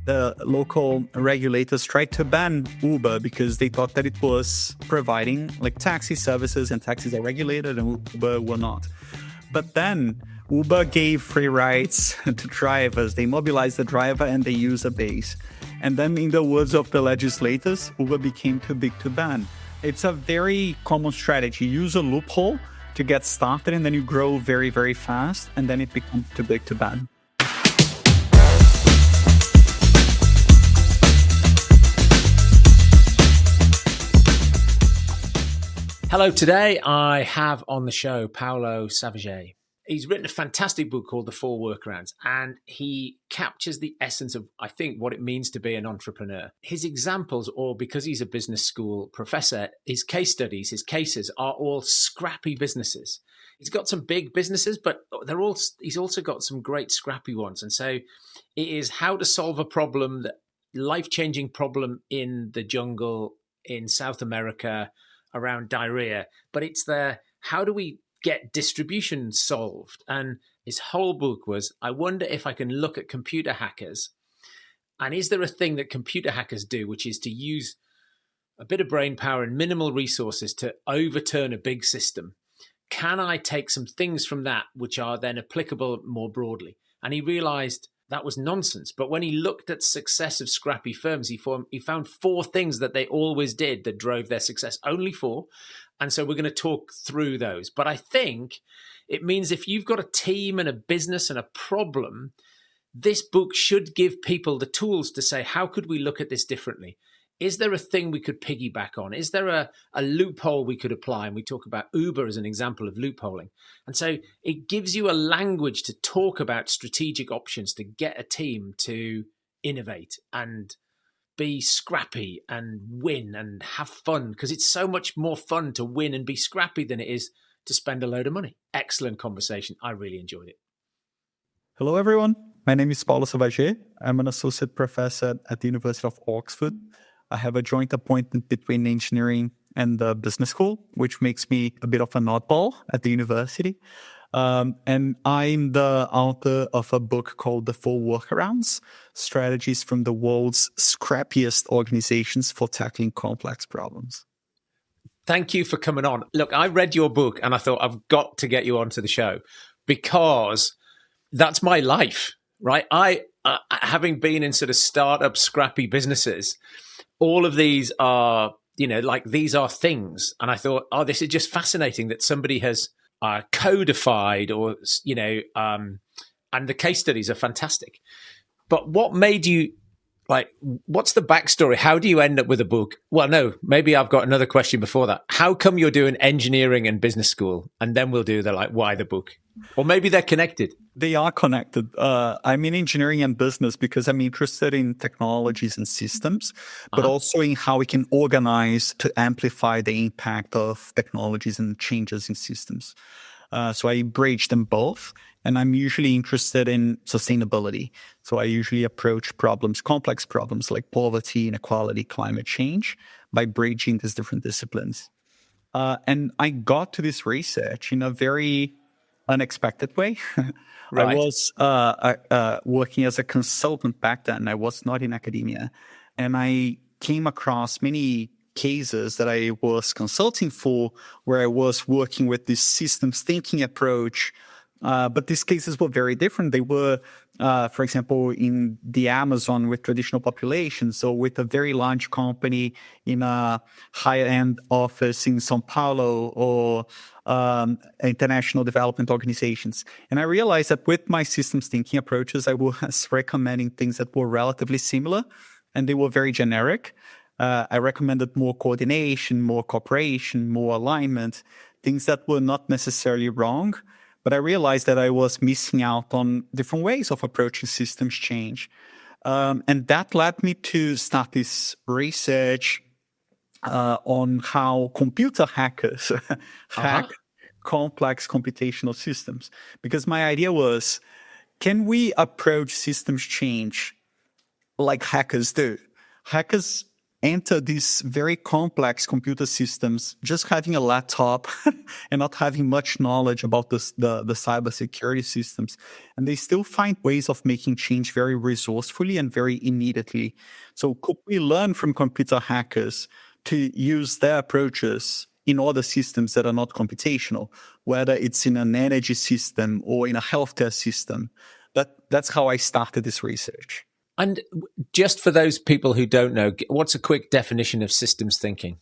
the local regulators tried to ban Uber because they thought that it was providing like taxi services, and taxis are regulated and Uber were not. But then Uber gave free rides to drivers. They mobilized the driver and the user base. And then in the words of the legislators, Uber became too big to ban. It's a very common strategy. Use a loophole to get started, and then you grow very, very fast, and then it becomes too big to ban. Hello, today I have on the show Paulo Savaget. He's written a fantastic book called The 4 Workarounds, and he captures the essence of, I think, what it means to be an entrepreneur. His examples, or because he's a business school professor, his case studies, his cases are all scrappy businesses. He's got some big businesses, but he's also got some great scrappy ones. And so it is how to solve a problem, life-changing problem in the jungle in South America around diarrhea, but it's how do we get distribution solved? And his whole book was, I wonder if I can look at computer hackers, and is there a thing that computer hackers do, which is to use a bit of brain power and minimal resources to overturn a big system? Can I take some things from that which are then applicable more broadly? And he realized that was nonsense. But when he looked at success of scrappy firms, he found 4 things that they always did that drove their success, only 4. And so we're going to talk through those. But I think it means if you've got a team and a business and a problem, this book should give people the tools to say, how could we look at this differently? Is there a thing we could piggyback on? Is there a loophole we could apply? And we talk about Uber as an example of loopholing. And so it gives you a language to talk about strategic options to get a team to innovate and be scrappy and win and have fun, because it's so much more fun to win and be scrappy than it is to spend a load of money. Excellent conversation. I really enjoyed it. Hello, everyone. My name is Paulo Savaget. I'm an associate professor at the University of Oxford. I have a joint appointment between engineering and the business school, which makes me a bit of an oddball at the university. And I'm the author of a book called The 4 Workarounds, Strategies from the World's Scrappiest Organizations for Tackling Complex Problems. Thank you for coming on. Look, I read your book and I thought I've got to get you onto the show because that's my life, right? I having been in sort of startup scrappy businesses, all of these are, these are things. And I thought, this is just fascinating that somebody has codified or, and the case studies are fantastic. But what made you, what's the backstory? How do you end up with a book? Well, no, maybe I've got another question before that. How come you're doing engineering and business school? And then we'll do why the book? Or maybe they're connected. They are connected. I'm in engineering and business because I'm interested in technologies and systems, but also in how we can organize to amplify the impact of technologies and changes in systems. So I bridge them both, and I'm usually interested in sustainability. So I usually approach complex problems like poverty, inequality, climate change, by bridging these different disciplines. And I got to this research in a very unexpected way. Right. I was working as a consultant back then. I was not in academia. And I came across many cases that I was consulting for where I was working with this systems thinking approach. But these cases were very different. They were, for example, in the Amazon with traditional populations, so with a very large company in a high-end office in São Paulo, or international development organizations. And I realized that with my systems thinking approaches, I was recommending things that were relatively similar, and they were very generic. I recommended more coordination, more cooperation, more alignment, things that were not necessarily wrong. But I realized that I was missing out on different ways of approaching systems change. And that led me to start this research on how computer hackers hack complex computational systems. Because my idea was, can we approach systems change like hackers do? Hackers enter these very complex computer systems, just having a laptop and not having much knowledge about the cybersecurity systems. And they still find ways of making change very resourcefully and very immediately. So could we learn from computer hackers to use their approaches in other systems that are not computational, whether it's in an energy system or in a healthcare system? That's how I started this research. And just for those people who don't know, what's a quick definition of systems thinking?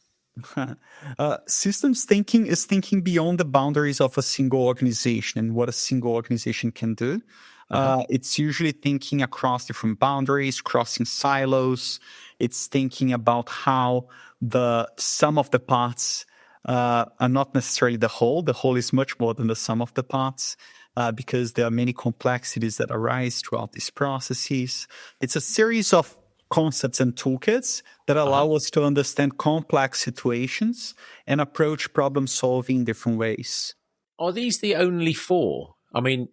Systems thinking is thinking beyond the boundaries of a single organization and what a single organization can do. It's usually thinking across different boundaries, crossing silos. It's thinking about how the sum of the parts are not necessarily the whole. The whole is much more than the sum of the parts. Because there are many complexities that arise throughout these processes. It's a series of concepts and toolkits that allow us to understand complex situations and approach problem solving in different ways. Are these the only four? I mean,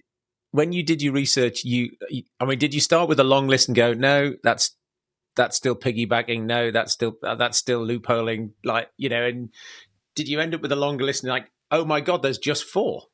when you did your research, did you start with a long list and go, no, that's still piggybacking, no, that's still loopholing, and did you end up with a longer list and like, oh my God, there's just four?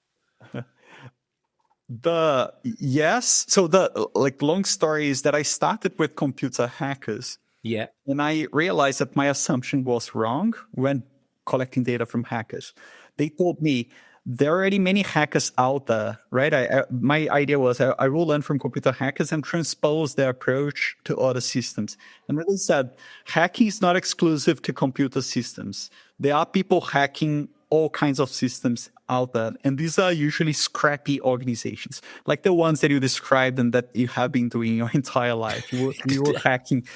Yes. So the long story is that I started with computer hackers. Yeah. And I realized that my assumption was wrong when collecting data from hackers. They told me there are already many hackers out there, right? My idea was I will learn from computer hackers and transpose their approach to other systems. And really said, hacking is not exclusive to computer systems. There are people hacking all kinds of systems out there. And these are usually scrappy organizations, like the ones that you described and that you have been doing your entire life. You were hacking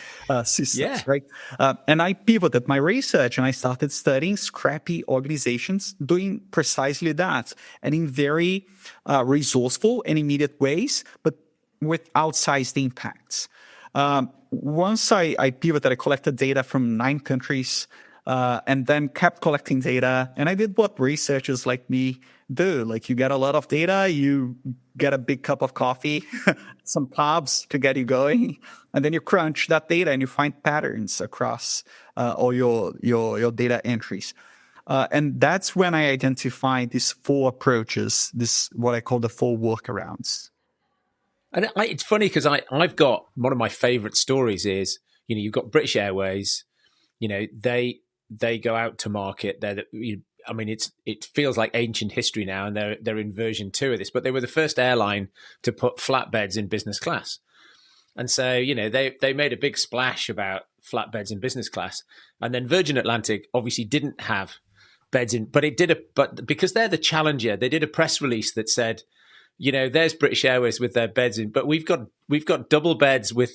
systems, right? And I pivoted my research and I started studying scrappy organizations doing precisely that, and in very resourceful and immediate ways, but with outsized impacts. Once I pivoted, I collected data from 9 countries, and then kept collecting data. And I did what researchers like me do. Like, you get a lot of data, you get a big cup of coffee, some carbs to get you going, and then you crunch that data and you find patterns across all your data entries. And that's when I identified these 4 approaches, this what I call the 4 workarounds. And it's funny because I've got one of my favorite stories is, you've got British Airways, they go out to market. It feels like ancient history now, and they're in version 2 of this. But they were the first airline to put flatbeds in business class, and so they made a big splash about flatbeds in business class. And then Virgin Atlantic obviously didn't have beds in, but because they're the challenger, they did a press release that said, there's British Airways with their beds in, but we've got double beds with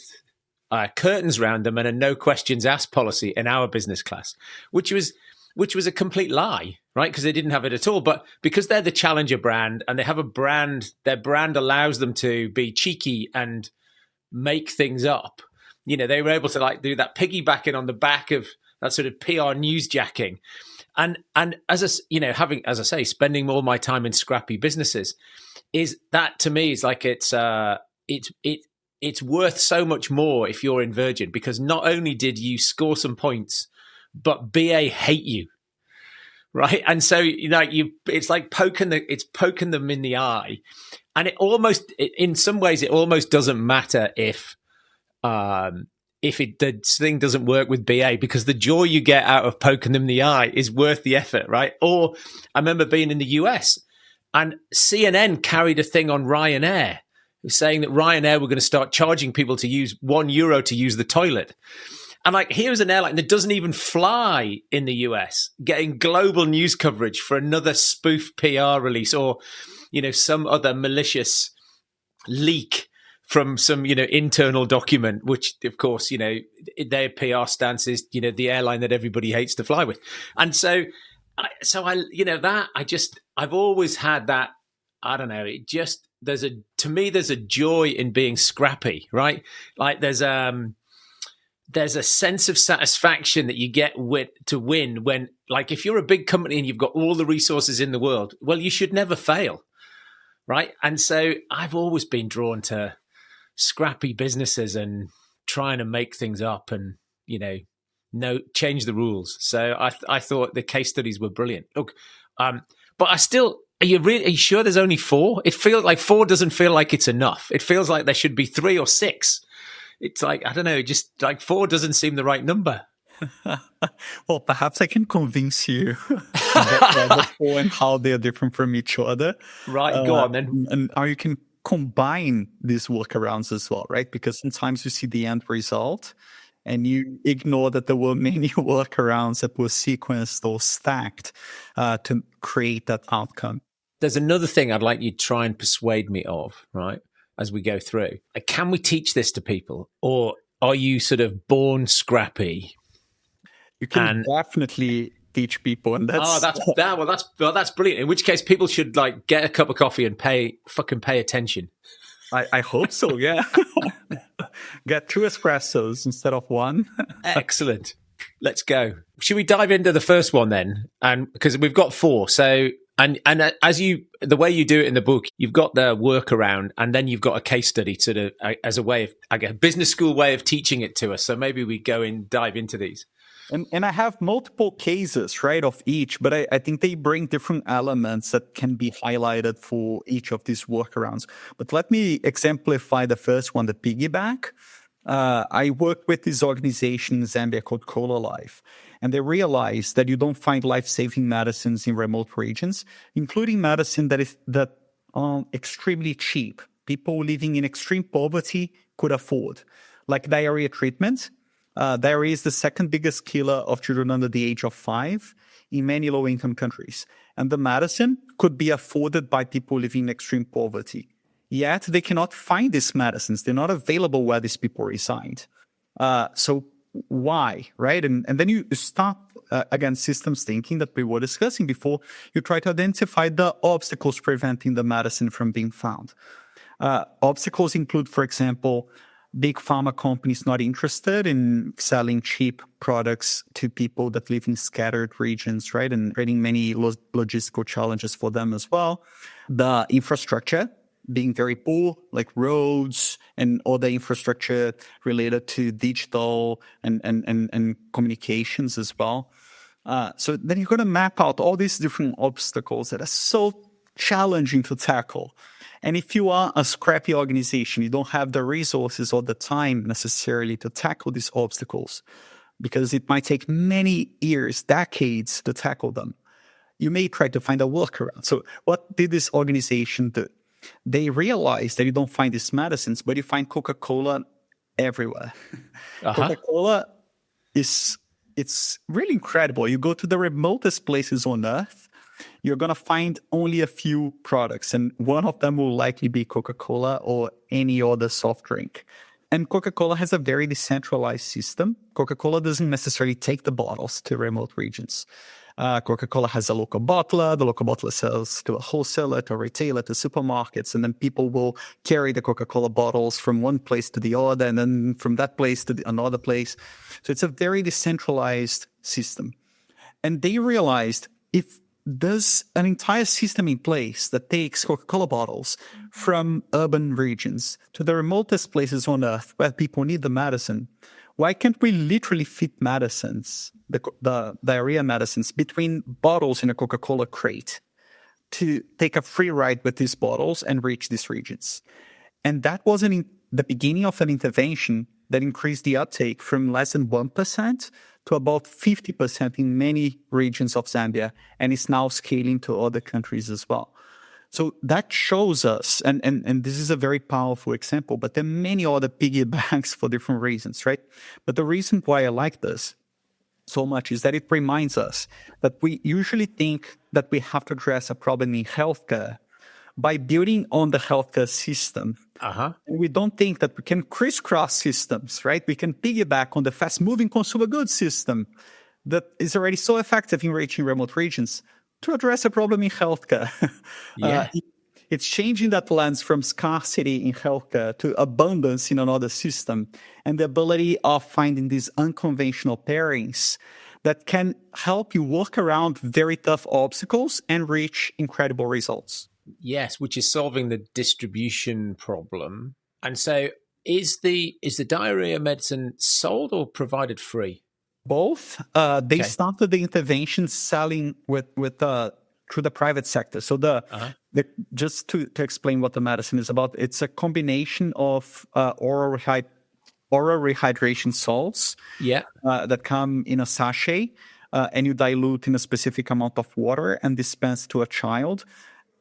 curtains around them and a no questions asked policy in our business class, which was a complete lie, right? Because they didn't have it at all. But because they're the challenger brand and they have a brand, their brand allows them to be cheeky and make things up. They were able to do that piggybacking on the back of that sort of PR newsjacking. And as having, as I say, spending all my time in scrappy businesses, is that to me is like it's worth so much more if you're in Virgin, because not only did you score some points, but BA hate you, right? And so it's like poking them in the eye, and in some ways it almost doesn't matter if the thing doesn't work with BA, because the joy you get out of poking them in the eye is worth the effort, right? Or I remember being in the US and CNN carried a thing on Ryanair saying that Ryanair were going to start charging people to use €1 to use the toilet. And here's an airline that doesn't even fly in the US, getting global news coverage for another spoof PR release or, some other malicious leak from some, internal document, which of course, their PR stance is, the airline that everybody hates to fly with. And I've always had that, I don't know, there's a joy in being scrappy, right? Like there's a sense of satisfaction that you get to win when, if you're a big company and you've got all the resources in the world, well, you should never fail, right? And so I've always been drawn to scrappy businesses and trying to make things up and, no, change the rules. So I thought the case studies were brilliant. Look, but I still, are you sure there's only 4? It feels like 4 doesn't feel like it's enough. It feels like there should be 3 or 6. It's like, I don't know, just like 4 doesn't seem the right number. Well, perhaps I can convince you the 4 and how they are different from each other. Right, go on then. And how you can combine these workarounds as well, right? Because sometimes you see the end result and you ignore that there were many workarounds that were sequenced or stacked to create that outcome. There's another thing I'd like you to try and persuade me of, right, as we go through. Can we teach this to people? Or are you sort of born scrappy? You can definitely teach people, and that's that's brilliant. In which case, people should like get a cup of coffee and pay attention. I hope so. Yeah, get 2 espressos instead of 1. Excellent. Let's go. Should we dive into the first one then? And because we've got 4, so and as the way you do it in the book, you've got the workaround, and then you've got a case study sort of as a way of, I guess, business school way of teaching it to us. So maybe we go and dive into these. And I have multiple cases, right, of each, but I think they bring different elements that can be highlighted for each of these workarounds. But let me exemplify the first one, the piggyback. I worked with this organization in Zambia called Cola Life, and they realized that you don't find life-saving medicines in remote regions, including medicine that are extremely cheap. People living in extreme poverty could afford, like diarrhea treatment. Diarrhea is the second biggest killer of children under the age of 5 in many low-income countries. And the medicine could be afforded by people living in extreme poverty. Yet they cannot find these medicines. They're not available where these people reside. So why, right? And then you start, again, systems thinking that we were discussing before. You try to identify the obstacles preventing the medicine from being found. Obstacles include, for example, big pharma companies not interested in selling cheap products to people that live in scattered regions, right? And creating many logistical challenges for them as well. The infrastructure being very poor, like roads and other infrastructure related to digital and communications as well. So then you're going to map out all these different obstacles that are so challenging to tackle. And if you are a scrappy organization, you don't have the resources or the time necessarily to tackle these obstacles, because it might take many years, decades to tackle them. You may try to find a workaround. So what did this organization do? They realized that you don't find these medicines, but you find Coca-Cola everywhere. Coca-Cola it's really incredible. You go to the remotest places on Earth, you're going to find only a few products, and one of them will likely be Coca-Cola or any other soft drink. And Coca-Cola has a very decentralized system. Coca-Cola doesn't necessarily take the bottles to remote regions. Coca-Cola has a local bottler. The local bottler sells to a wholesaler, to a retailer, to supermarkets, and then people will carry the Coca-Cola bottles from one place to the other, and then from that place to another place. So it's a very decentralized system. And they realized if there's an entire system in place that takes Coca-Cola bottles from urban regions to the remotest places on Earth where people need the medicine, why can't we literally fit medicines, the diarrhea medicines, between bottles in a Coca-Cola crate to take a free ride with these bottles and reach these regions? And that was the beginning of an intervention that increased the uptake from less than 1% to about 50% in many regions of Zambia, and is now scaling to other countries as well. So that shows us, and this is a very powerful example, but there are many other piggybacks for different reasons, right? But the reason why I like this so much is that it reminds us that we usually think that we have to address a problem in healthcare by building on the healthcare system. And we don't think that we can crisscross systems, right? We can piggyback on the fast-moving consumer goods system that is already so effective in reaching remote regions to address a problem in healthcare. It's changing that lens from scarcity in healthcare to abundance in another system, and the ability of finding these unconventional pairings that can help you work around very tough obstacles and reach incredible results. Yes, which is solving the distribution problem. And so is the diarrhea medicine sold or provided free? Both. They started the intervention selling with through the private sector. So just to explain what the medicine is about, it's a combination of oral rehydration salts that come in a sachet, and you dilute in a specific amount of water and dispense to a child,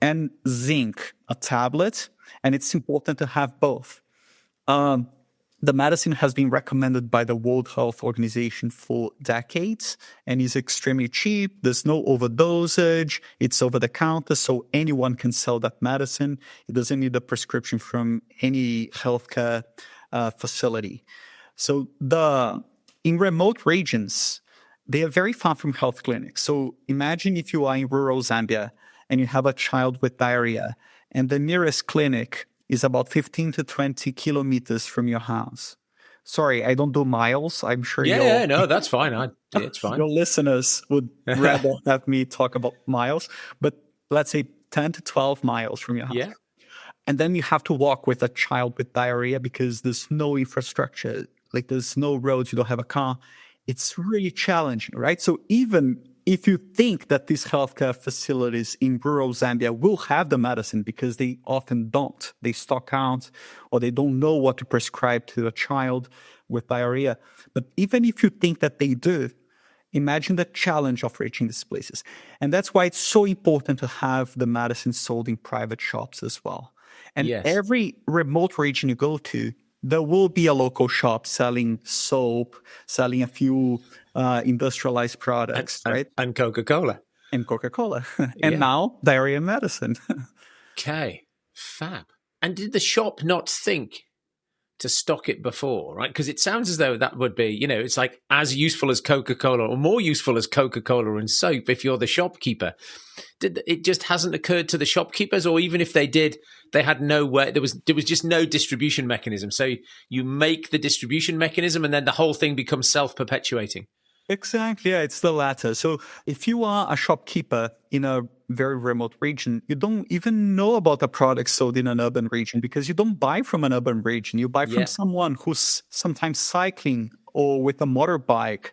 and zinc, a tablet. And it's important to have both. The medicine has been recommended by the World Health Organization for decades and is extremely cheap. There's no overdosage. It's over the counter, so anyone can sell that medicine. It doesn't need a prescription from any healthcare facility. So in remote regions, they are very far from health clinics. So imagine if you are in rural Zambia and you have a child with diarrhea, and the nearest clinic is about 15 to 20 kilometers from your house. Sorry, I don't do miles. I'm sure no, that's fine. It's fine. Your listeners would rather have me talk about miles, but let's say 10 to 12 miles from your house. Yeah. And then you have to walk with a child with diarrhea because there's no infrastructure. Like there's no roads, you don't have a car. It's really challenging, right? So even if you think that these healthcare facilities in rural Zambia will have the medicine, because they often don't, they stock out or they don't know what to prescribe to a child with diarrhea. But even if you think that they do, imagine the challenge of reaching these places. And that's why it's so important to have the medicine sold in private shops as well. And every remote region you go to, there will be a local shop selling soap, selling a few industrialized products, right? And Coca-Cola. And Coca-Cola. And now diarrhea medicine. Okay, fab. And did the shop not think to stock it before, right? Because it sounds as though that would be, it's like as useful as Coca-Cola or more useful as Coca-Cola and soap if you're the shopkeeper. It just hasn't occurred to the shopkeepers, or even if they did, they had no way. There was just no distribution mechanism. So you make the distribution mechanism, and then the whole thing becomes self-perpetuating. Exactly. Yeah, it's the latter. So if you are a shopkeeper in a very remote region, you don't even know about the products sold in an urban region because you don't buy from an urban region. You buy from someone who's sometimes cycling or with a motorbike,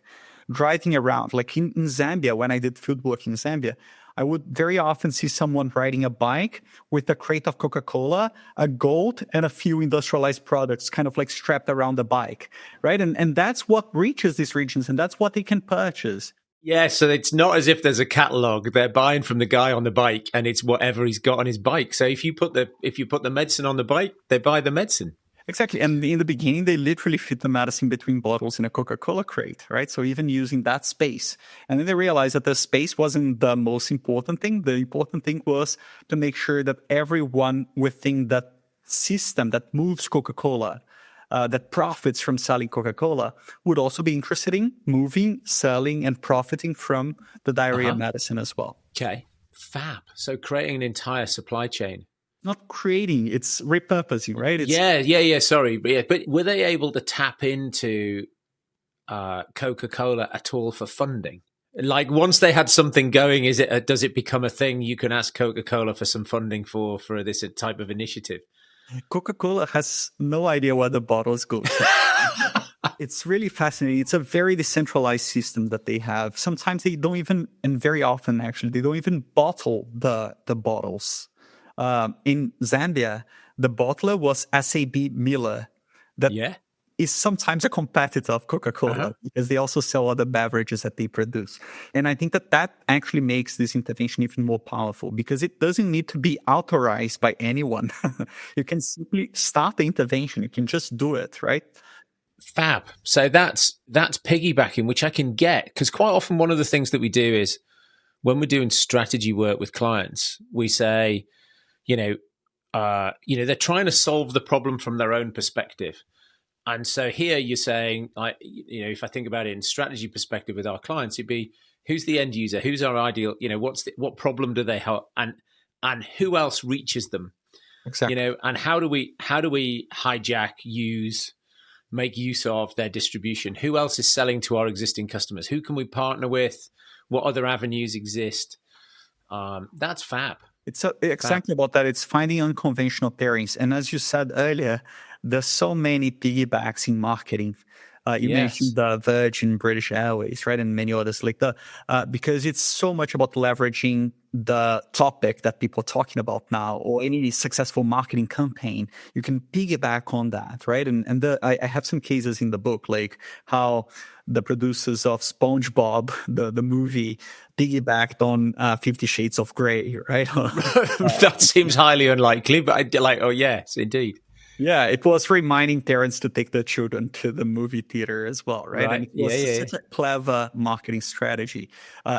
driving around. Like in Zambia, when I did field work in Zambia, I would very often see someone riding a bike with a crate of Coca-Cola, a goat, and a few industrialized products kind of like strapped around the bike, right? And that's what reaches these regions, and that's what they can purchase. Yeah, so it's not as if there's a catalog. They're buying from the guy on the bike, and it's whatever he's got on his bike. So if you put the medicine on the bike, they buy the medicine. Exactly. And in the beginning, they literally fit the medicine between bottles in a Coca-Cola crate, right? So even using that space. And then they realized that the space wasn't the most important thing. The important thing was to make sure that everyone within that system that moves Coca-Cola, that profits from selling Coca-Cola, would also be interested in moving, selling, and profiting from the diarrhea medicine as well. Okay. Fab. So creating an entire supply chain. Not creating, it's repurposing, right? Sorry. But were they able to tap into Coca-Cola at all for funding? Like once they had something going, does it become a thing you can ask Coca-Cola for some funding for this type of initiative? Coca-Cola has no idea where the bottles go. It's really fascinating. It's a very decentralized system that they have. Sometimes they don't even, and very often actually, they don't even bottle the bottles. In Zambia, the bottler was SAB Miller. That is sometimes a competitor of Coca-Cola because they also sell other beverages that they produce. And I think that actually makes this intervention even more powerful because it doesn't need to be authorized by anyone. You can simply start the intervention. You can just do it, right? Fab. So that's piggybacking, which I can get, because quite often one of the things that we do is when we're doing strategy work with clients, we say, they're trying to solve the problem from their own perspective. And so here you're saying, if I think about it in strategy perspective with our clients, it'd be who's the end user, who's our ideal, what problem do they have, and who else reaches them, exactly. And how do we hijack, make use of their distribution? Who else is selling to our existing customers? Who can we partner with? What other avenues exist? That's fab. It's exactly about that. It's finding unconventional pairings. And as you said earlier, there's so many piggybacks in marketing. You mentioned the Virgin, British Airways, right, and many others like the because it's so much about leveraging the topic that people are talking about now, or any successful marketing campaign. You can piggyback on that, right? I have some cases in the book, like how the producers of SpongeBob, the movie, piggybacked on 50 Shades of Grey, right? That seems highly unlikely, but oh yes, indeed. Yeah, it was reminding parents to take their children to the movie theater as well, right? And Right. it was such a clever marketing strategy.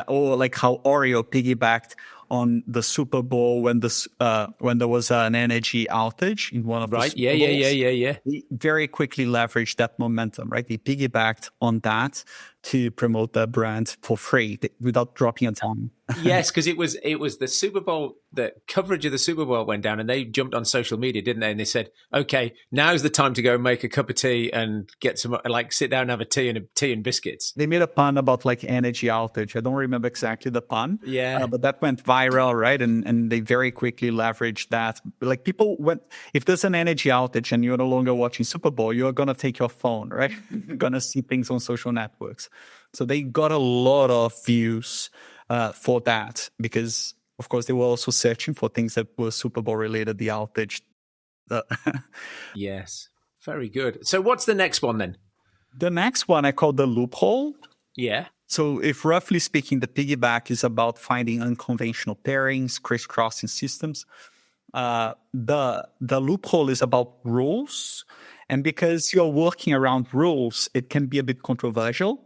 Or like how Oreo piggybacked on the Super Bowl when there was an energy outage in one of the Super Bowls. Yeah. They very quickly leveraged that momentum, right? They piggybacked on that to promote their brand for free without dropping a dime. Yes, because it was the Super Bowl. The coverage of the Super Bowl went down, and they jumped on social media, didn't they? And they said, "Okay, now's the time to go make a cup of tea and get some, like, sit down and have a tea and biscuits." They made a pun about like energy outage. I don't remember exactly the pun, but that went viral, right? And they very quickly leveraged that. Like people went, if there's an energy outage and you're no longer watching Super Bowl, you're gonna take your phone, right? You're gonna see things on social networks. So they got a lot of views for that, because of course they were also searching for things that were Super Bowl related, the outage. Yes, very good. So what's the next one then? The next one I call the loophole. Yeah. So if roughly speaking, the piggyback is about finding unconventional pairings, crisscrossing systems. The loophole is about rules. And because you're working around rules, it can be a bit controversial.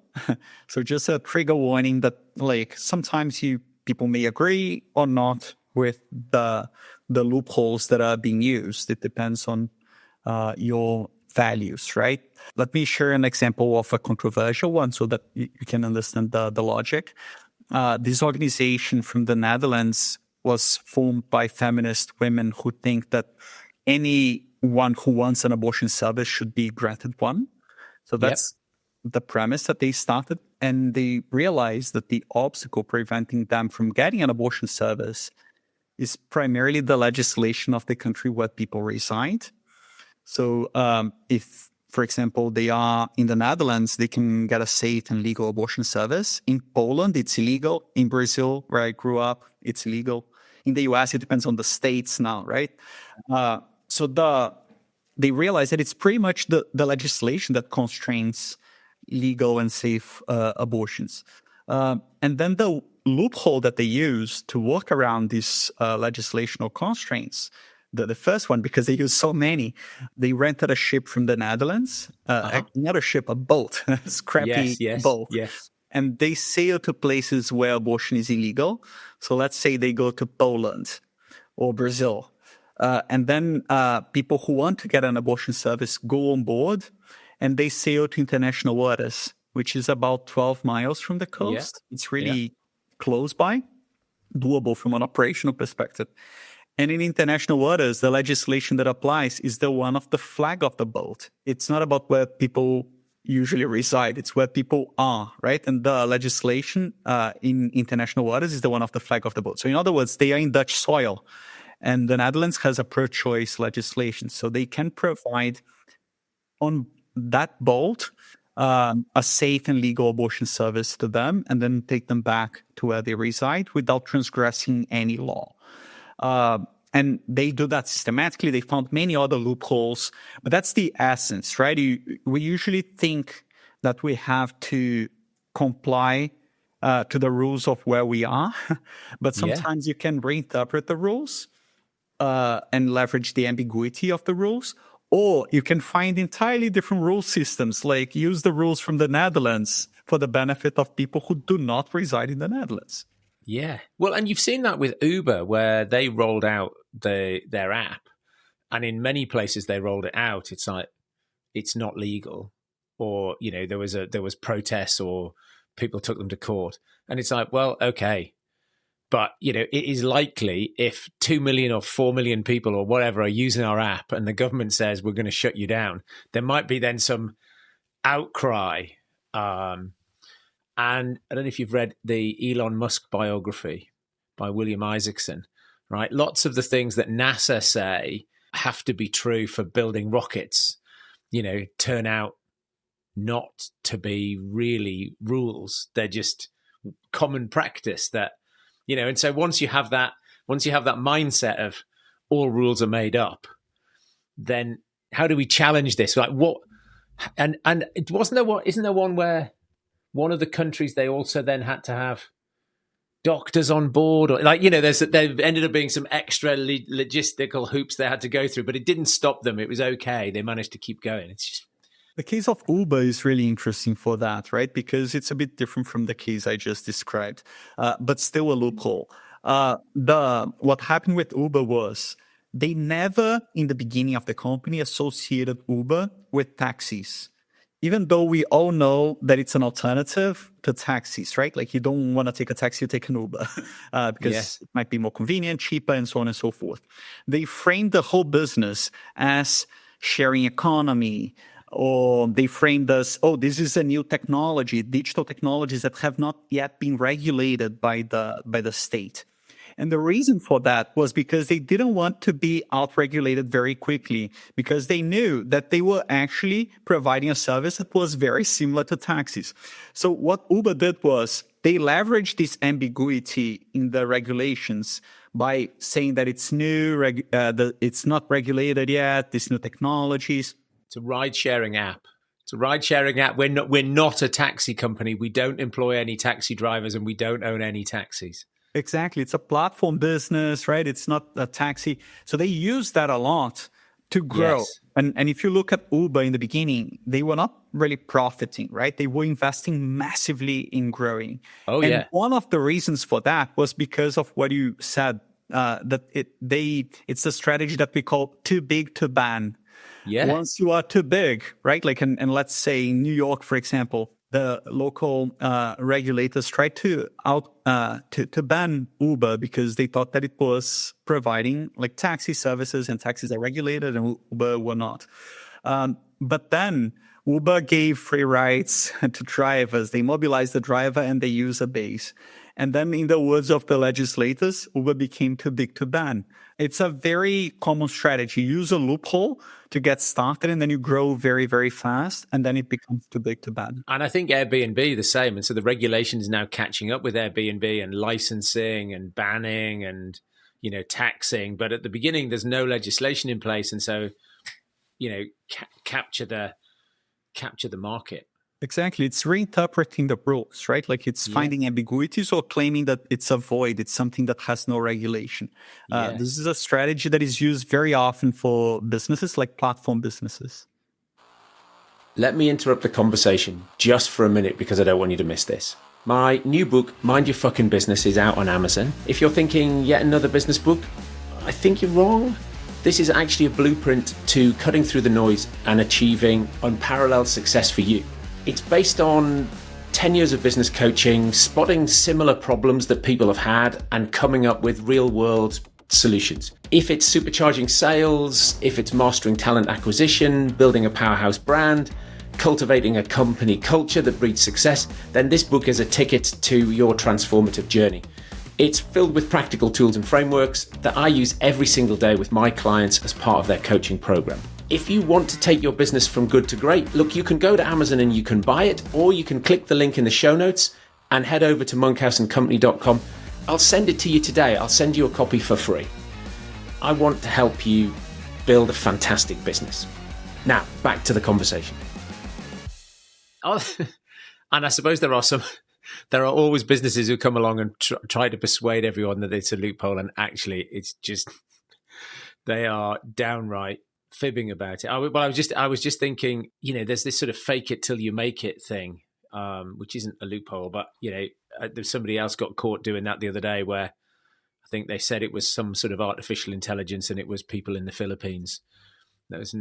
So just a trigger warning that like sometimes people may agree or not with the loopholes that are being used. It depends on your values, right? Let me share an example of a controversial one so that you can understand the logic. This organization from the Netherlands was formed by feminist women who think that anyone who wants an abortion service should be granted one. So that's the premise that they started. And they realized that the obstacle preventing them from getting an abortion service is primarily the legislation of the country where people reside. So if, for example, they are in the Netherlands, they can get a safe and legal abortion service. In Poland, it's illegal. In Brazil, where I grew up, it's illegal. In the US, it depends on the states now, right? They realize that it's pretty much the legislation that constrains legal and safe abortions. And then the loophole that they use to work around these legislational constraints, the first one, because they use so many, they rented a ship from the Netherlands, not a ship, a boat, Scrappy boat. Yes. And they sail to places where abortion is illegal. So let's say they go to Poland or Brazil. And then people who want to get an abortion service go on board and they sail to international waters, which is about 12 miles from the coast. Yeah. It's really close by, doable from an operational perspective. And in international waters, the legislation that applies is the one of the flag of the boat. It's not about where people usually reside. It's where people are, right? And the legislation in international waters is the one of the flag of the boat. So in other words, they are in Dutch soil. And the Netherlands has a pro-choice legislation. So they can provide on that boat a safe and legal abortion service to them and then take them back to where they reside without transgressing any law. And they do that systematically. They found many other loopholes, but that's the essence, right? We usually think that we have to comply to the rules of where we are, but sometimes you can reinterpret the rules and leverage the ambiguity of the rules, or you can find entirely different rule systems, like use the rules from the Netherlands for the benefit of people who do not reside in the Netherlands. Yeah. Well, and you've seen that with Uber, where they rolled out their app, and in many places they rolled it out. It's like, it's not legal, or, you know, there was protests or people took them to court. And it's like, well, okay. But, you know, it is likely if 2 million or 4 million people or whatever are using our app and the government says we're going to shut you down, there might be then some outcry. And I don't know if you've read the Elon Musk biography by William Isaacson, right? Lots of the things that NASA say have to be true for building rockets, you know, turn out not to be really rules. They're just common practice that, and so once you have that mindset of all rules are made up, then how do we challenge this? Like what? And it isn't there one where one of the countries, they also then had to have doctors on board, or there ended up being some extra logistical hoops they had to go through, but it didn't stop them. It was okay. They managed to keep going. It's just, the case of Uber is really interesting for that, right? Because it's a bit different from the case I just described, but still a loophole. What happened with Uber was they never, in the beginning of the company, associated Uber with taxis, even though we all know that it's an alternative to taxis, right? Like you don't want to take a taxi, you take an Uber because it might be more convenient, cheaper, and so on and so forth. They framed the whole business as sharing economy, or they framed us, this is a new technology, digital technologies that have not yet been regulated by the state. And the reason for that was because they didn't want to be out-regulated very quickly, because they knew that they were actually providing a service that was very similar to taxis. So what Uber did was they leveraged this ambiguity in the regulations by saying that it's new, it's not regulated yet, these new technologies. It's a ride-sharing app. We're not a taxi company. We don't employ any taxi drivers, and we don't own any taxis. Exactly. It's a platform business, right? It's not a taxi. So they use that a lot to grow. Yes. And if you look at Uber in the beginning, they were not really profiting, right? They were investing massively in growing. And one of the reasons for that was because of what you said, that it's a strategy that we call too big to ban. Yeah. Once you are too big, right? Like, and let's say in New York, for example, the local regulators tried to ban Uber because they thought that it was providing like taxi services, and taxis are regulated and Uber were not. But then Uber gave free rides to drivers. They mobilized the driver and the user base. And then in the words of the legislators, Uber became too big to ban. It's a very common strategy. Use a loophole to get started, and then you grow very, very fast, and then it becomes too big to ban. And I think Airbnb the same. And so the regulation is now catching up with Airbnb, and licensing and banning and, taxing. But at the beginning, there's no legislation in place. And so, capture the market. Exactly. It's reinterpreting the rules, right? Like it's finding ambiguities or claiming that it's a void. It's something that has no regulation. This is a strategy that is used very often for businesses like platform businesses. Let me interrupt the conversation just for a minute because I don't want you to miss this. My new book, Mind Your Fucking Business, is out on Amazon. If you're thinking yet another business book, I think you're wrong. This is actually a blueprint to cutting through the noise and achieving unparalleled success for you. It's based on 10 years of business coaching, spotting similar problems that people have had and coming up with real-world solutions. If it's supercharging sales, if it's mastering talent acquisition, building a powerhouse brand, cultivating a company culture that breeds success, then this book is a ticket to your transformative journey. It's filled with practical tools and frameworks that I use every single day with my clients as part of their coaching program. If you want to take your business from good to great, look, you can go to Amazon and you can buy it, or you can click the link in the show notes and head over to monkhouseandcompany.com. I'll send it to you today. I'll send you a copy for free. I want to help you build a fantastic business. Now, back to the conversation. Oh, and I suppose there are always businesses who come along and try to persuade everyone that it's a loophole, and actually it's just, they are downright fibbing about it. I was just thinking, there's this sort of fake it till you make it thing, which isn't a loophole, but there's somebody else got caught doing that the other day, where I think they said it was some sort of artificial intelligence, and it was people in the Philippines. There was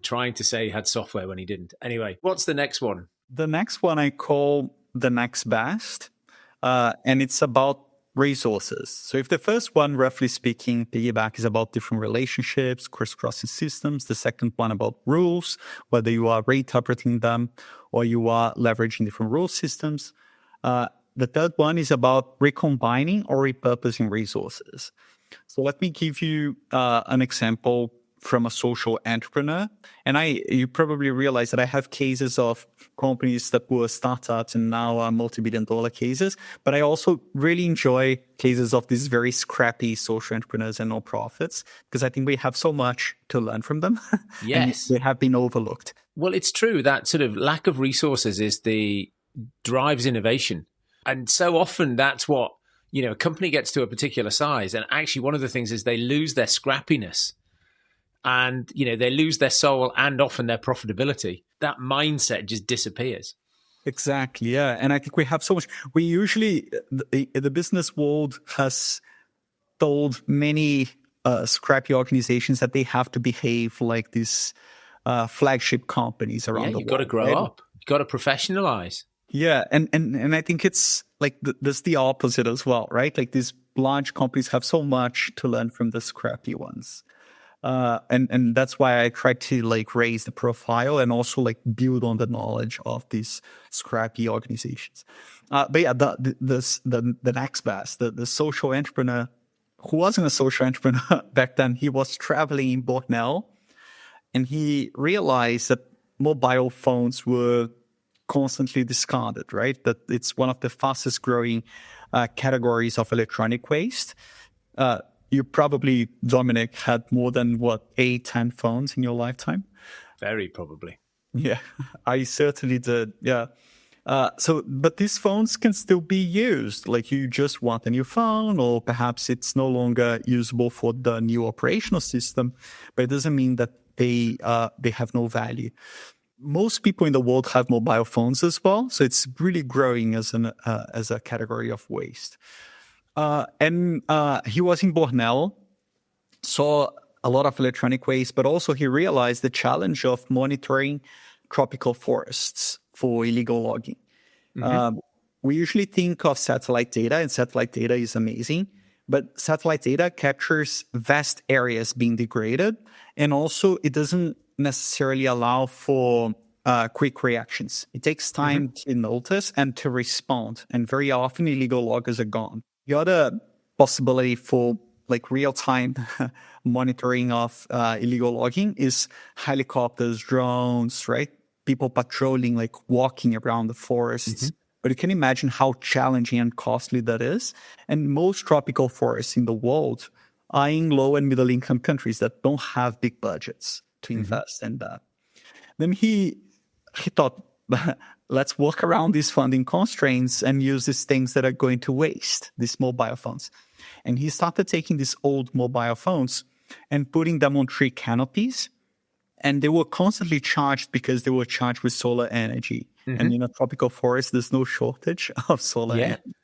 trying to say he had software when he didn't. Anyway, what's the next one? The next one I call the next best, and it's about resources. So if the first one, roughly speaking, piggyback, is about different relationships, crisscrossing systems, the second one about rules, whether you are reinterpreting them or you are leveraging different rule systems. The third one is about recombining or repurposing resources. So let me give you an example from a social entrepreneur. And you probably realize that I have cases of companies that were startups and now are multi-billion-dollar cases. But I also really enjoy cases of these very scrappy social entrepreneurs and nonprofits, because I think we have so much to learn from them. Yes. And they have been overlooked. Well, it's true that sort of lack of resources drives innovation. And so often that's what, a company gets to a particular size. And actually one of the things is they lose their scrappiness and, they lose their soul and often their profitability. That mindset just disappears. Exactly. Yeah. And I think we have so much, we usually, the business world has told many scrappy organizations that they have to behave like these flagship companies around the world. You've got to grow up. You've got to professionalize. Yeah, and I think it's like that's the opposite as well, right? Like these large companies have so much to learn from the scrappy ones, and that's why I try to like raise the profile and also like build on the knowledge of these scrappy organizations. But yeah, the next best, the social entrepreneur, who wasn't a social entrepreneur back then, he was traveling in Borneo, and he realized that mobile phones were constantly discarded, right? That it's one of the fastest growing categories of electronic waste. You probably, Dominic, had more than 8, 10 phones in your lifetime? Very probably. Yeah, I certainly did. Yeah. But these phones can still be used. Like you just want a new phone, or perhaps it's no longer usable for the new operational system, but it doesn't mean that they have no value. Most people in the world have mobile phones as well, so it's really growing as a category of waste. And he was in Borneo, saw a lot of electronic waste, but also he realized the challenge of monitoring tropical forests for illegal logging. Mm-hmm. We usually think of satellite data, and satellite data is amazing, but satellite data captures vast areas being degraded, and also it doesn't necessarily allow for quick reactions. It takes time to notice and to respond, and very often illegal loggers are gone. The other possibility for like real-time monitoring of illegal logging is helicopters, drones, right? People patrolling, like walking around the forests. But you can imagine how challenging and costly that is. And most tropical forests in the world are in low and middle income countries that don't have big budgets to invest in that. Then he thought, let's work around these funding constraints and use these things that are going to waste, these mobile phones. And he started taking these old mobile phones and putting them on tree canopies. And they were constantly charged because they were charged with solar energy. And in a tropical forest, there's no shortage of solar energy.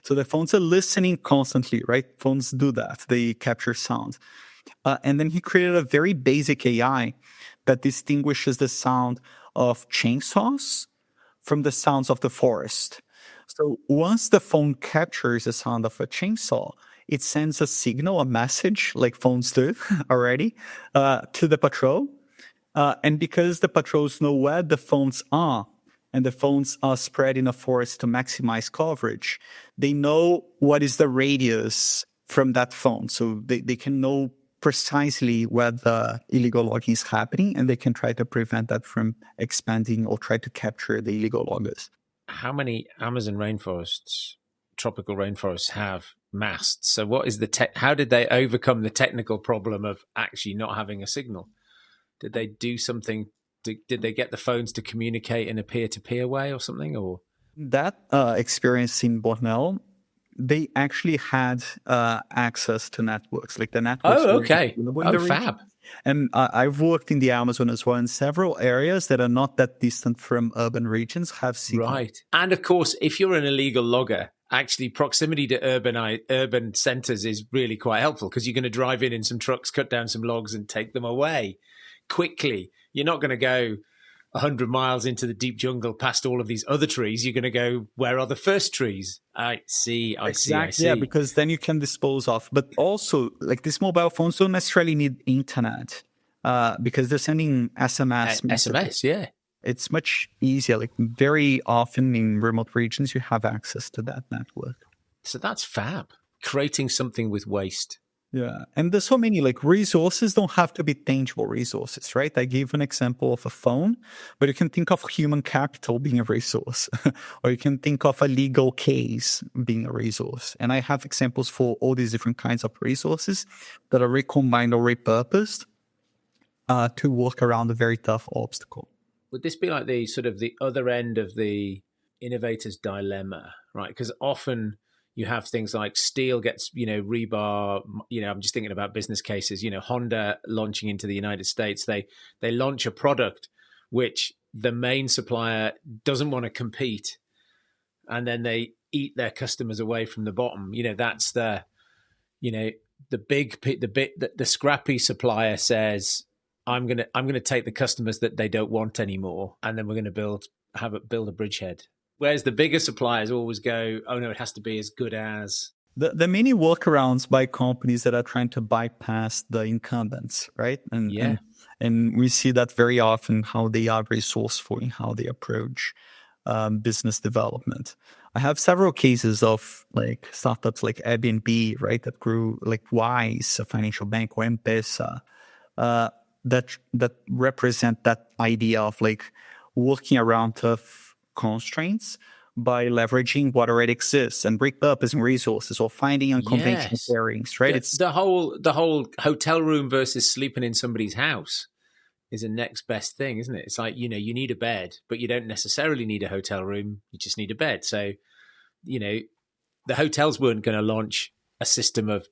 So the phones are listening constantly, right? Phones do that. They capture sound. And then he created a very basic AI that distinguishes the sound of chainsaws from the sounds of the forest. So once the phone captures the sound of a chainsaw, it sends a signal, a message, like phones do already, to the patrol. And because the patrols know where the phones are, and the phones are spread in a forest to maximize coverage, they know what is the radius from that phone. So they can know precisely where the illegal logging is happening, and they can try to prevent that from expanding or try to capture the illegal loggers. How many Amazon rainforests, tropical rainforests, have masts? So what is how did they overcome the technical problem of actually not having a signal? Did they do something? Did they get the phones to communicate in a peer-to-peer way or something? Or that experience in Borneo, they actually had access to networks, like the networks. Oh, okay. Fab. And I've worked in the Amazon as well, in several areas that are not that distant from urban regions have signal. Right. And of course, if you're an illegal logger, actually proximity to urban centers is really quite helpful, because you're going to drive in some trucks, cut down some logs and take them away quickly. You're not going to go 100 miles into the deep jungle past all of these other trees. You're going to go, where are the first trees? I see. Yeah, because then you can dispose of. But also, like, these mobile phones don't necessarily need internet because they're sending SMS. SMS, yeah. It's much easier. Like, very often in remote regions, you have access to that network. So that's fab. Creating something with waste Yeah. And there's so many like resources don't have to be tangible resources, right? I gave an example of a phone, but you can think of human capital being a resource, or you can think of a legal case being a resource. And I have examples for all these different kinds of resources that are recombined or repurposed to work around a very tough obstacle. Would this be like the sort of the other end of the innovator's dilemma, right? Because often you have things like steel gets, rebar, I'm just thinking about business cases, Honda launching into the United States, they launch a product which the main supplier doesn't want to compete, and then they eat their customers away from the bottom. That's the scrappy supplier says, I'm gonna take the customers that they don't want anymore, and then we're gonna build a bridgehead. Whereas the bigger suppliers always go, oh no, it has to be as good as. The many workarounds by companies that are trying to bypass the incumbents, right? And we see that very often, how they are resourceful in how they approach business development. I have several cases of like startups like Airbnb, right, that grew, like Wise, a financial bank, or M-Pesa, that represent that idea of like working around tough constraints by leveraging what already exists and repurposing resources or finding unconventional pairings, right? It's the whole hotel room versus sleeping in somebody's house is a next best thing, isn't it? It's like, you need a bed, but you don't necessarily need a hotel room. You just need a bed. So, the hotels weren't going to launch a system of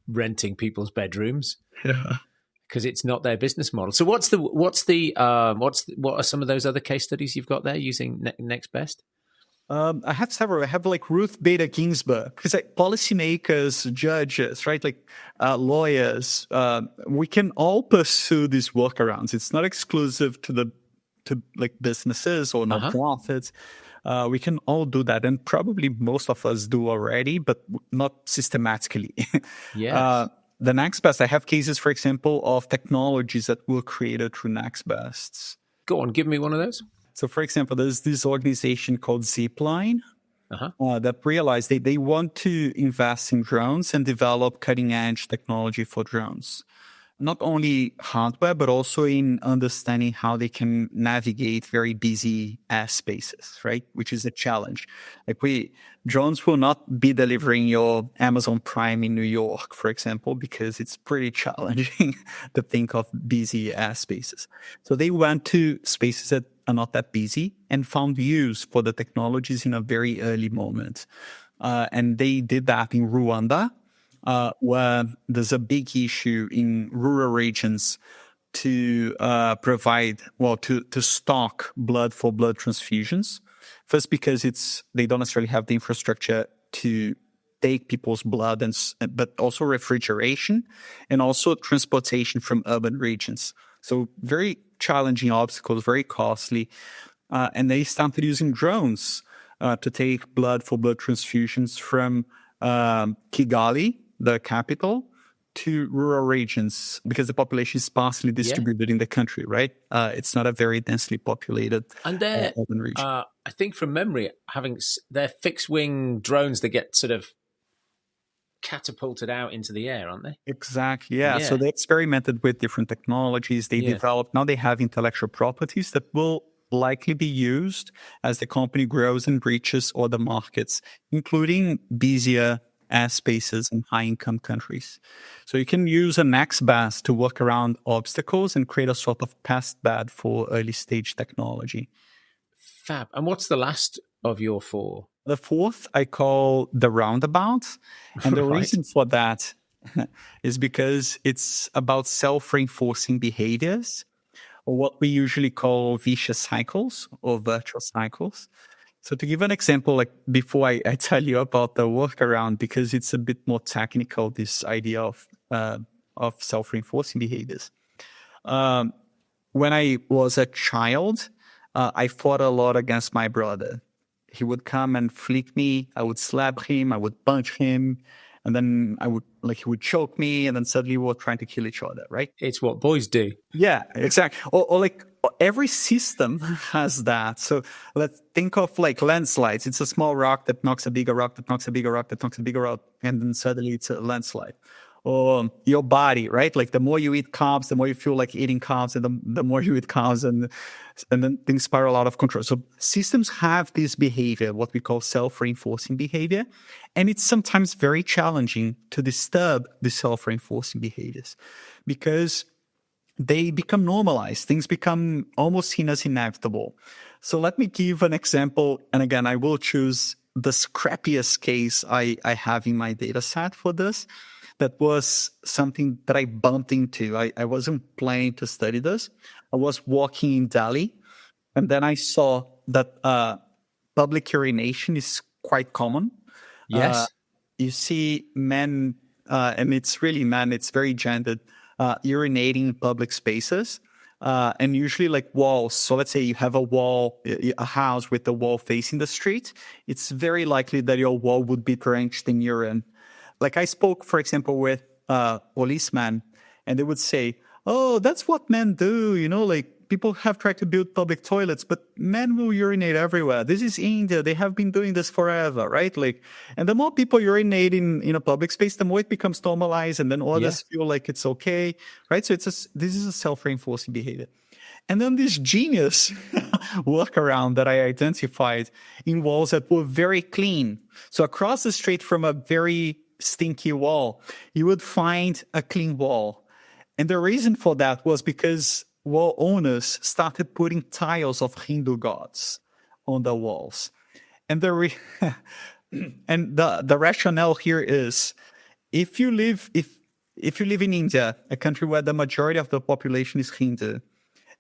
renting people's bedrooms. Yeah. Because it's not their business model. So what are some of those other case studies you've got there using next best? I have several. I have like Ruth Bader Ginsburg, because like policymakers, judges, right, like lawyers, we can all pursue these workarounds. It's not exclusive to like businesses or nonprofits. We can all do that, and probably most of us do already, but not systematically. Yes. The next best, I have cases, for example, of technologies that were created through next bests. Go on, give me one of those. So, for example, there's this organization called Zipline that realized they want to invest in drones and develop cutting edge technology for drones. Not only hardware, but also in understanding how they can navigate very busy airspaces, right? Which is a challenge. Like drones will not be delivering your Amazon Prime in New York, for example, because it's pretty challenging to think of busy airspaces. So they went to spaces that are not that busy and found use for the technologies in a very early moment. And they did that in Rwanda, where there's a big issue in rural regions to to stock blood for blood transfusions. First, because they don't necessarily have the infrastructure to take people's blood, but also refrigeration and also transportation from urban regions. So very challenging obstacles, very costly. And they started using drones to take blood for blood transfusions from Kigali, the capital, to rural regions, because the population is sparsely distributed in the country, right? It's not a very densely populated urban region. I think from memory, having their fixed wing drones that get sort of catapulted out into the air, aren't they? Exactly, yeah. So they experimented with different technologies. They developed, now they have intellectual properties that will likely be used as the company grows and reaches other markets, including busier airspaces in high-income countries. So you can use a next best to work around obstacles and create a sort of test bed for early-stage technology. Fab. And what's the last of your four? The fourth I call the roundabout. And the reason for that is because it's about self-reinforcing behaviors, or what we usually call vicious cycles or virtuous cycles. So to give an example, like before I tell you about the workaround, because it's a bit more technical, this idea of self-reinforcing behaviors. When I was a child, I fought a lot against my brother. He would come and flick me. I would slap him. I would punch him. And then he would choke me. And then suddenly we were trying to kill each other, right? It's what boys do. Yeah, exactly. Or like every system has that. So let's think of like landslides. It's a small rock that knocks a bigger rock, that knocks a bigger rock, that knocks a bigger rock. And then suddenly it's a landslide. or your body, right? Like the more you eat carbs, the more you feel like eating carbs, and the more you eat carbs, and then things spiral out of control. So systems have this behavior, what we call self-reinforcing behavior, and it's sometimes very challenging to disturb the self-reinforcing behaviors because they become normalized. Things become almost seen as inevitable. So let me give an example. And again, I will choose the scrappiest case I have in my data set for this. That was something that I bumped into. I wasn't planning to study this. I was walking in Delhi, and then I saw that public urination is quite common. Yes. You see men, and it's really men, it's very gendered, urinating in public spaces. And usually like walls. So let's say you have a house with a wall facing the street. It's very likely that your wall would be drenched in urine. Like I spoke, for example, with policemen, and they would say, oh, that's what men do. Like people have tried to build public toilets, but men will urinate everywhere. This is India. They have been doing this forever, right? Like, and the more people urinate in a public space, the more it becomes normalized, and then others feel like it's okay, right? So this is a self-reinforcing behavior. And then this genius workaround that I identified in walls that were very clean. So across the street from a very stinky wall, you would find a clean wall. And the reason for that was because wall owners started putting tiles of Hindu gods on the walls. And the rationale here is if you live in India, a country where the majority of the population is Hindu,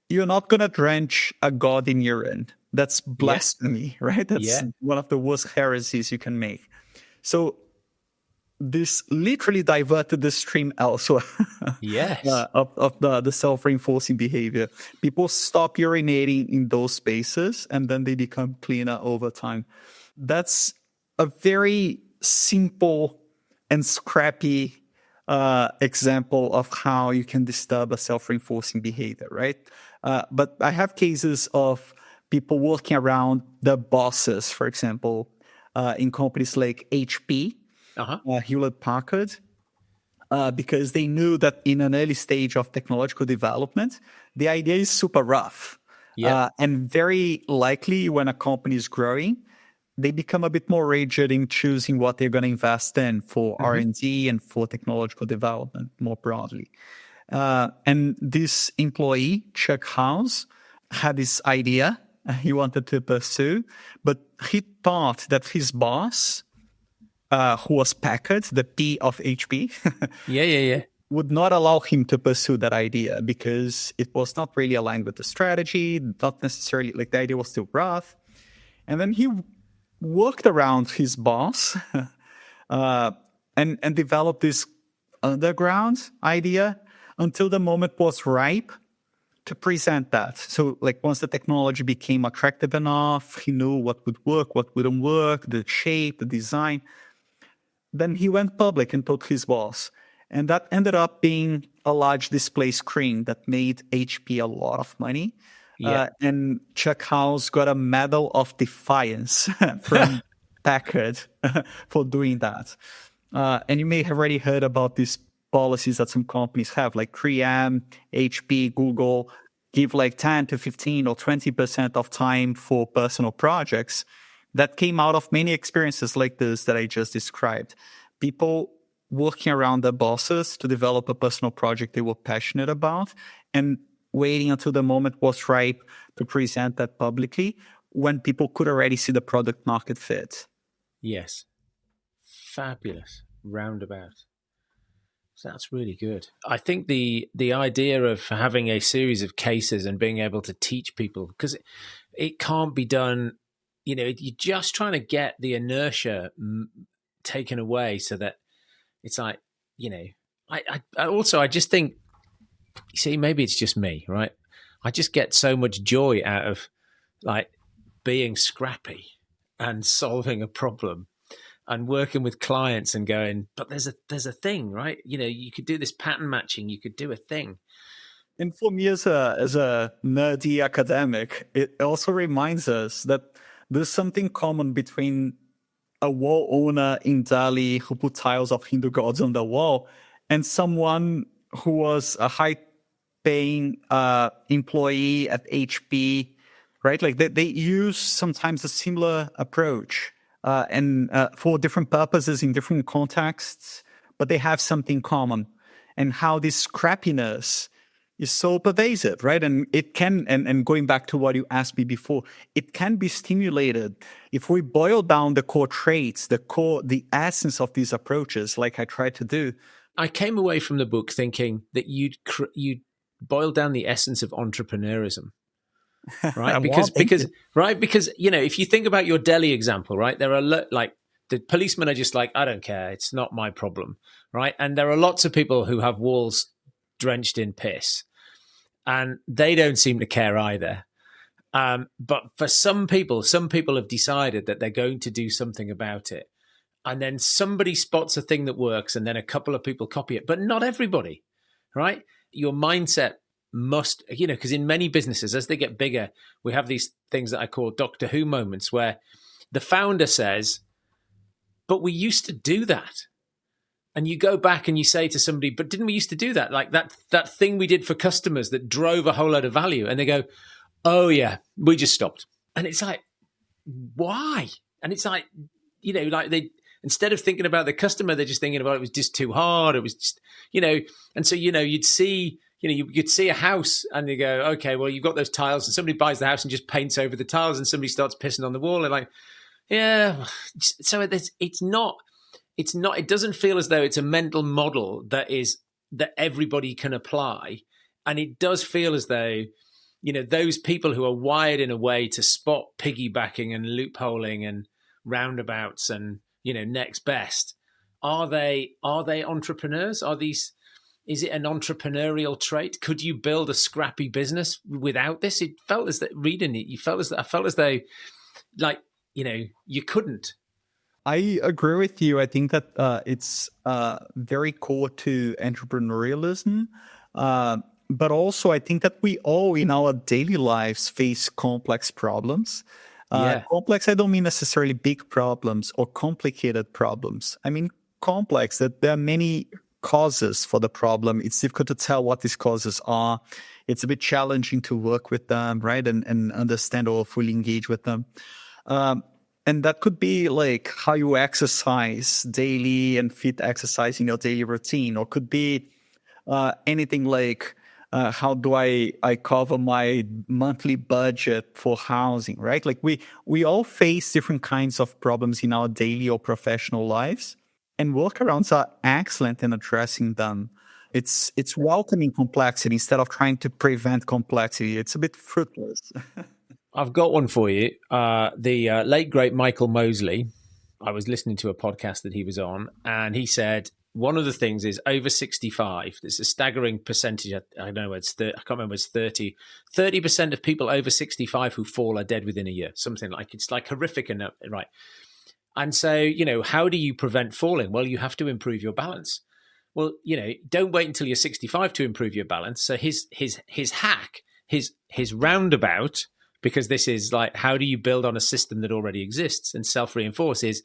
you're not going to drench a god in urine. That's blasphemy, right? That's one of the worst heresies you can make. So this literally diverted the stream elsewhere of the self-reinforcing behavior. People stop urinating in those spaces, and then they become cleaner over time. That's a very simple and scrappy example of how you can disturb a self-reinforcing behavior, right? But I have cases of people working around the bosses, for example, in companies like HP, Hewlett-Packard, because they knew that in an early stage of technological development, the idea is super rough. And very likely when a company is growing, they become a bit more rigid in choosing what they're going to invest in for R&D and for technological development more broadly. And this employee, Chuck House, had this idea he wanted to pursue, but he thought that his boss, who was Packard, the P of HP, would not allow him to pursue that idea because it was not really aligned with the strategy, not necessarily, like the idea was too rough. And then he worked around his boss and developed this underground idea until the moment was ripe to present that. So like once the technology became attractive enough, he knew what would work, what wouldn't work, the shape, the design. Then he went public and told his boss. And that ended up being a large display screen that made HP a lot of money. And Chuck House got a Medal of Defiance from Packard for doing that. And you may have already heard about these policies that some companies have, like 3M, HP, Google, give like 10 to 15 or 20% of time for personal projects. That came out of many experiences like this that I just described. People working around their bosses to develop a personal project they were passionate about and waiting until the moment was ripe to present that publicly when people could already see the product market fit. Yes. Fabulous. Roundabout. So that's really good. I think the idea of having a series of cases and being able to teach people, because it can't be done, you're just trying to get the inertia taken away so that it's like, I just think, maybe it's just me, right? I just get so much joy out of like being scrappy and solving a problem and working with clients and going, but there's a thing, right? You could do this pattern matching, you could do a thing. And for me as a nerdy academic, it also reminds us that there's something common between a wall owner in Delhi who put tiles of Hindu gods on the wall and someone who was a high-paying employee at HP, right? Like they use sometimes a similar approach and for different purposes in different contexts, but they have something common. And how this scrappiness is so pervasive, right? And it can, and going back to what you asked me before, it can be stimulated if we boil down the core traits, the essence of these approaches, like I tried to do. I came away from the book thinking that you'd boil down the essence of entrepreneurism, right? Because if you think about your Delhi example, right, there are like the policemen are just like, I don't care, it's not my problem, right? And there are lots of people who have walls drenched in piss, and they don't seem to care either. But for some people have decided that they're going to do something about it. And then somebody spots a thing that works, and then a couple of people copy it, but not everybody, right? Your mindset must, because in many businesses, as they get bigger, we have these things that I call Doctor Who moments where the founder says, but we used to do that. And you go back and you say to somebody, but didn't we used to do that? Like that thing we did for customers that drove a whole load of value. And they go, oh yeah, we just stopped. And it's like, why? And it's like, they, instead of thinking about the customer, they're just thinking about it was just too hard. It was just, and so, you'd see, you'd see a house and you go, okay, well, you've got those tiles, and somebody buys the house and just paints over the tiles, and somebody starts pissing on the wall. And like, yeah. So it doesn't feel as though it's a mental model that everybody can apply. And it does feel as though, those people who are wired in a way to spot piggybacking and loopholing and roundabouts and, next best, are they entrepreneurs? Is it an entrepreneurial trait? Could you build a scrappy business without this? It felt as that reading it, I felt as though like, you couldn't. I agree with you. I think that it's very core to entrepreneurialism. But also, I think that we all in our daily lives face complex problems. Complex, I don't mean necessarily big problems or complicated problems. I mean complex, that there are many causes for the problem. It's difficult to tell what these causes are. It's a bit challenging to work with them, right? And understand or fully engage with them. And that could be like how you exercise daily and fit exercise in your daily routine, or could be anything like how do I cover my monthly budget for housing, right? Like we all face different kinds of problems in our daily or professional lives, and workarounds are excellent in addressing them. It's welcoming complexity instead of trying to prevent complexity. It's a bit fruitless. I've got one for you. The late, great Michael Mosley, I was listening to a podcast that he was on, and he said one of the things is over 65. There's a staggering percentage. I don't know, I can't remember, it's 30% of people over 65 who fall are dead within a year. Something like, it's like horrific enough, right? And so, how do you prevent falling? Well, you have to improve your balance. Well, don't wait until you're 65 to improve your balance. So his hack, his roundabout, because this is like, how do you build on a system that already exists and self-reinforce, is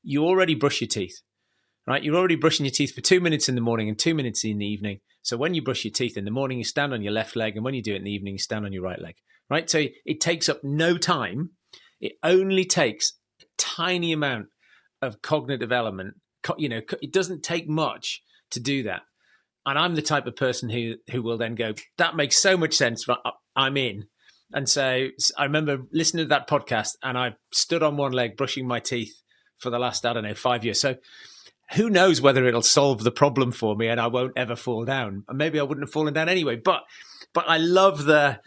you already brush your teeth, right? You're already brushing your teeth for 2 minutes in the morning and 2 minutes in the evening. So when you brush your teeth in the morning, you stand on your left leg. And when you do it in the evening, you stand on your right leg, right? So it takes up no time. It only takes a tiny amount of cognitive element. It doesn't take much to do that. And I'm the type of person who will then go, that makes so much sense. I'm in. And so I remember listening to that podcast, and I stood on one leg brushing my teeth for the last, 5 years. So who knows whether it'll solve the problem for me and I won't ever fall down. Maybe I wouldn't have fallen down anyway. But I love the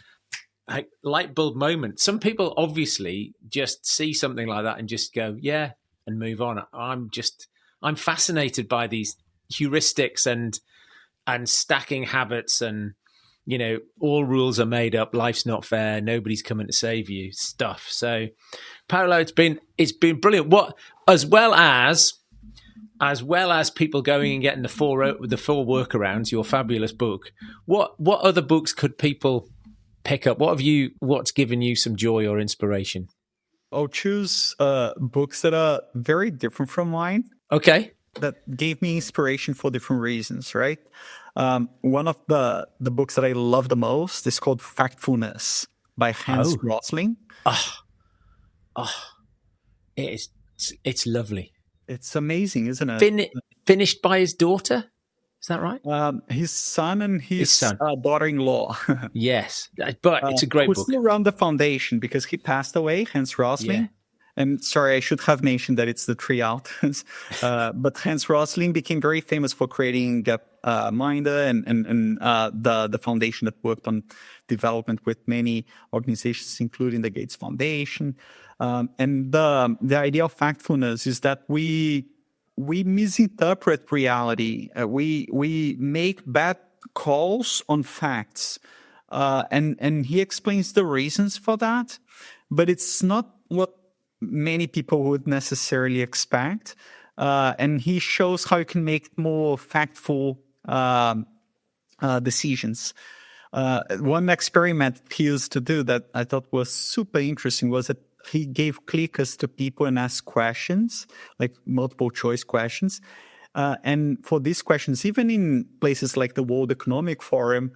light bulb moment. Some people obviously just see something like that and just go, yeah, and move on. I'm fascinated by these heuristics and stacking habits and, all rules are made up. Life's not fair. Nobody's coming to save you stuff. So, Paulo, it's been brilliant. What, as well as people going and getting the four workarounds, your fabulous book. What other books could people pick up? What's given you some joy or inspiration? I'll choose books that are very different from mine. Okay. that gave me inspiration for different reasons, right? One of the books that I love the most is called Factfulness by Hans Oh. Rosling. It's lovely. It's amazing, isn't it? Finished by his daughter, is that right? His son and his son. daughter-in-law. Yes, but it's a great book. Still around the foundation because he passed away, Hans Rosling. Yeah. And sorry, I should have mentioned that it's the three authors. But Hans Rosling became very famous for creating Minder and the foundation that worked on development with many organizations, including the Gates Foundation. And the idea of factfulness is that we misinterpret reality. We make bad calls on facts. And he explains the reasons for that, but it's not what many people would necessarily expect. And he shows how you can make more factful decisions. One experiment he used to do that I thought was super interesting was that he gave clickers to people and asked questions, like multiple choice questions. And for these questions, even in places like the World Economic Forum,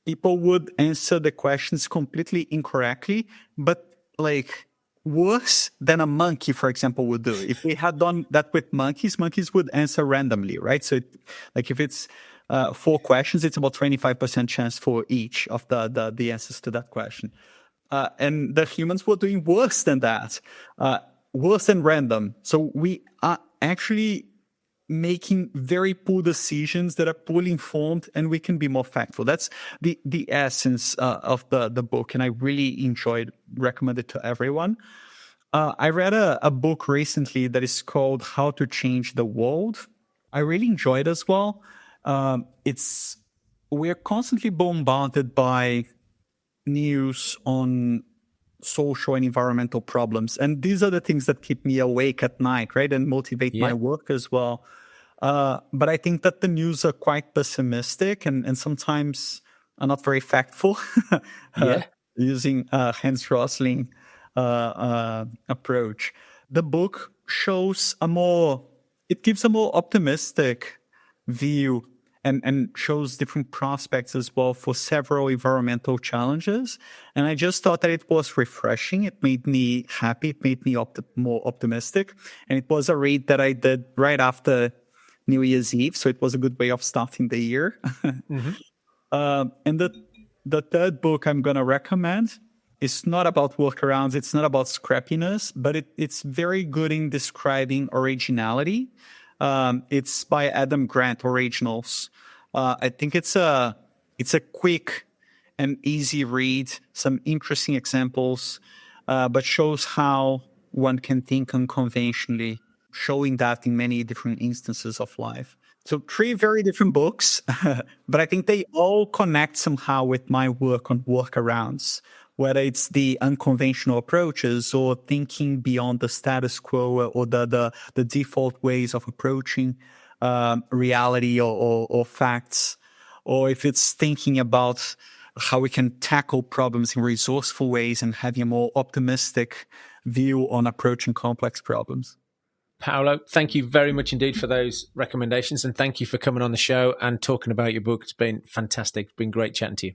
people would answer the questions completely incorrectly, but like worse than a monkey, for example, would do. If we had done that with monkeys would answer randomly, right? So if it's 4 questions, it's about 25% chance for each of the answers to that question. And the humans were doing worse than that, worse than random. So we are actually making very poor decisions that are poorly informed, and we can be more factful. That's the essence of the book, and I really enjoyed, recommend it to everyone. I read a book recently that is called How to Change the World. I really enjoyed it as well. We're constantly bombarded by news on social and environmental problems. And these are the things that keep me awake at night, right? And motivate my work as well. But I think that the news are quite pessimistic and sometimes are not very factful, using Hans Rosling approach. The book shows it gives a more optimistic view and shows different prospects as well for several environmental challenges. And I just thought that it was refreshing. It made me happy. It made me more optimistic. And it was a read that I did right after New Year's Eve. So it was a good way of starting the year. Mm-hmm. And the third book I'm going to recommend is not about workarounds. It's not about scrappiness, but it's very good in describing originality. It's by Adam Grant, Originals. I think it's a quick and easy read, some interesting examples, but shows how one can think unconventionally, showing that in many different instances of life. So 3 very different books, but I think they all connect somehow with my work on workarounds, whether it's the unconventional approaches or thinking beyond the status quo or the default ways of approaching reality or facts, or if it's thinking about how we can tackle problems in resourceful ways and having a more optimistic view on approaching complex problems. Paulo, thank you very much indeed for those recommendations, and thank you for coming on the show and talking about your book. It's been fantastic. It's been great chatting to you.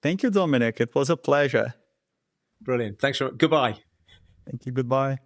Thank you, Dominic. It was a pleasure. Brilliant. Thanks. Goodbye. Thank you. Goodbye.